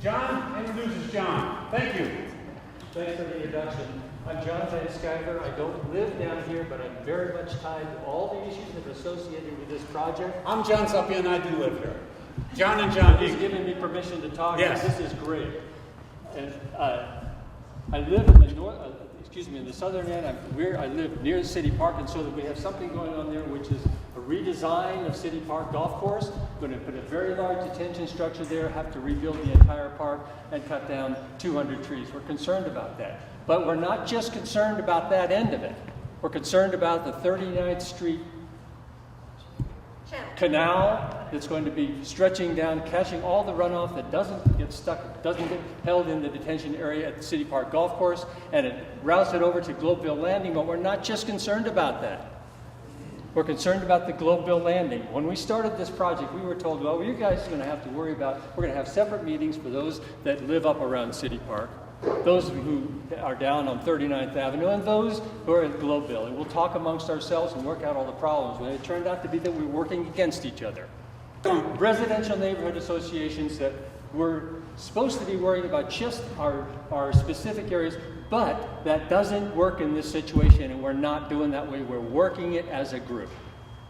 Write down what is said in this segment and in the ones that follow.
John introduces John. Thank you. Thanks for the introduction. I'm John Van Skyver. I don't live down here, but I'm very much tied to all the issues that are associated with this project. I'm John Suppy and I do live here. John and John. He's given me permission to talk. Yes. This is great. And I live in the north. In the southern end. I live near the city park, and so that we have something going on there, which is a redesign of City Park Golf Course. We're going to put a very large detention structure there, have to rebuild the entire park, and cut down 200 trees. We're concerned about that. But we're not just concerned about that end of it. We're concerned about the 39th Street canal that's going to be stretching down, catching all the runoff that doesn't get stuck, doesn't get held in the detention area at the City Park Golf Course, and it routes it over to Globeville Landing. But we're not just concerned about that. We're concerned about the Globeville Landing. When we started this project, we were told, well, you guys are going to have to worry about, we're going to have separate meetings for those that live up around City Park, those who are down on 39th Avenue, and those who are at Globeville. And we'll talk amongst ourselves and work out all the problems. And it turned out to be that we were working against each other. Residential neighborhood associations that were supposed to be worrying about just our specific areas, but that doesn't work in this situation, and we're not doing that way. We're working it as a group.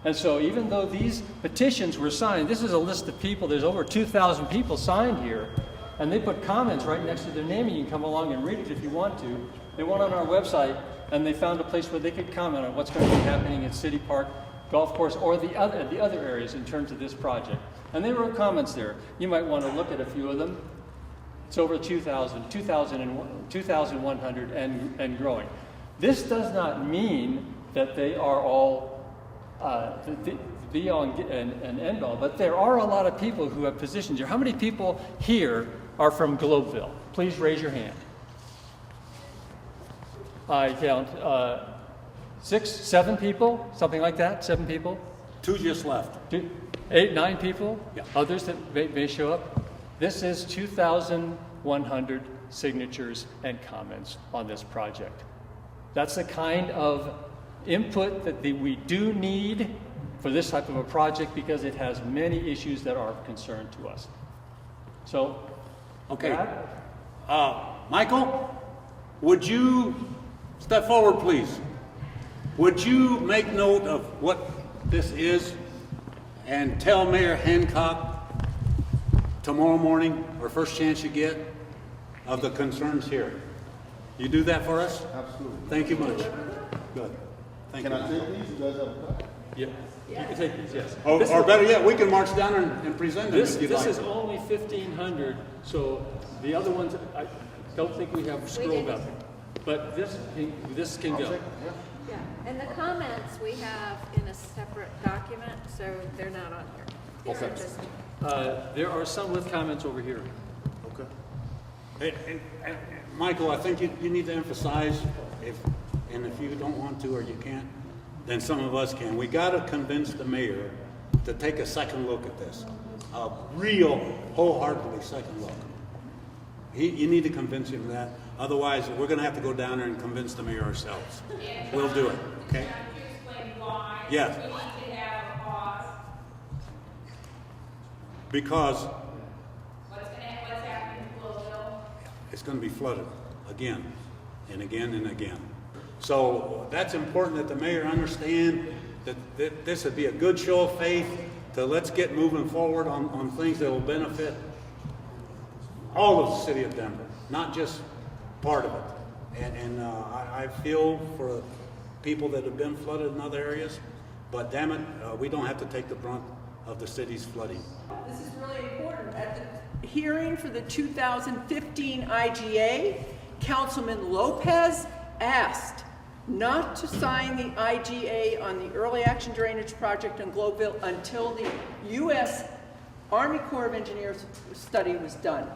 And so even though these petitions were signed, this is a list of people, there's over 2,000 people signed here, and they put comments right next to their name, and you can come along and read it if you want to. They went on our website, and they found a place where they could comment on what's going to be happening at City Park Golf Course or the other areas in terms of this project. And they wrote comments there. You might want to look at a few of them. It's over 2,100 and growing. This does not mean that they are all the be all and end all, but there are a lot of people who have positions here. How many people here are from Globeville? Please raise your hand. I count 6, 7 people, something like that. 7 people. 2 just left. 8, 9 people. Yeah. Others that may show up. This is 2,100 signatures and comments on this project. That's the kind of input that we do need for this type of a project, because it has many issues that are of concern to us. So, okay. Michael, would you step forward, please? Would you make note of what this is and tell Mayor Hancock tomorrow morning, or first chance you get, of the concerns here? You do that for us? Absolutely. Thank you much. Good. Thank Can you. I take these? You guys have a copy? yeah, you can take these, yes. Or better yet, we can march down and present them This if you'd like. is only 1,500, so the other ones, I don't think we have scrolled up. But this can go. Yeah, and the comments we have in a separate document, so they're not on here. These are just, There are some with comments over here. Okay. And Michael, I think you need to emphasize, if you don't want to or you can't, then some of us can. We got to convince the mayor to take a second look at this, a real, wholeheartedly second look. You need to convince him of that. Otherwise, we're going to have to go down there and convince the mayor ourselves. We'll do it. Okay. Can you explain why Yes. we need to have a pause? Because What's happening in Globeville? it's going to be flooded again and again and again. So that's important that the mayor understand that this would be a good show of faith to let's get moving forward on things that will benefit all of the city of Denver, not just part of it. And I feel for people that have been flooded in other areas, but damn it, we don't have to take the brunt of the city's flooding. This is really important. At the hearing for the 2015 IGA, Councilman Lopez asked not to sign the IGA on the early action drainage project in Globeville until the U.S. Army Corps of Engineers study was done.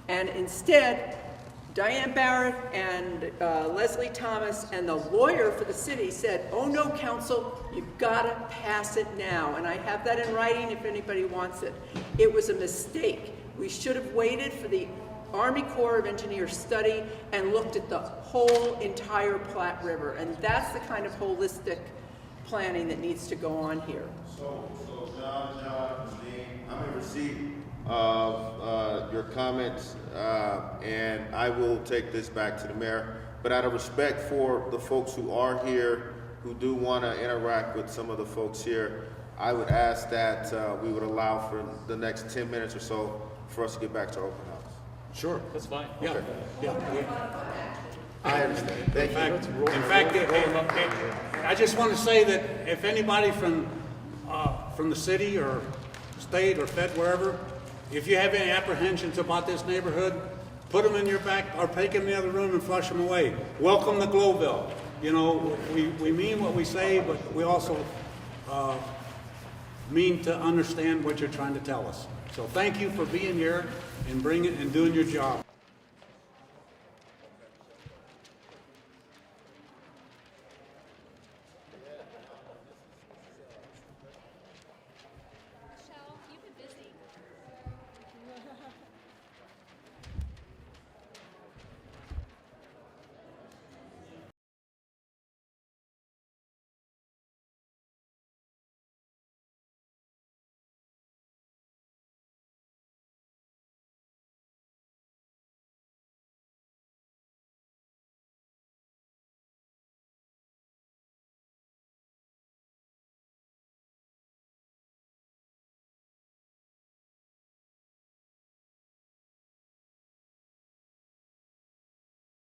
And instead, Diane Barrett and Leslie Thomas and the lawyer for the city said, oh no, council, you've got to pass it now. And I have that in writing if anybody wants it. It was a mistake. We should have waited for the Army Corps of Engineers study and looked at the whole entire Platte River. And that's the kind of holistic planning that needs to go on here. So John, I'm going to receive of your comments, and I will take this back to the mayor. But out of respect for the folks who are here, who do want to interact with some of the folks here, I would ask that we would allow for the next 10 minutes or so for us to get back to our open house. Sure. That's fine. Yeah, yeah. I understand. Thank you. In fact, I just want to say that if anybody from the city or state or fed, wherever, if you have any apprehensions about this neighborhood, put them in your back or take them in the other room and flush them away. Welcome to Globeville. You know, we mean what we say, but we also mean to understand what you're trying to tell us. So thank you for being here and doing your job.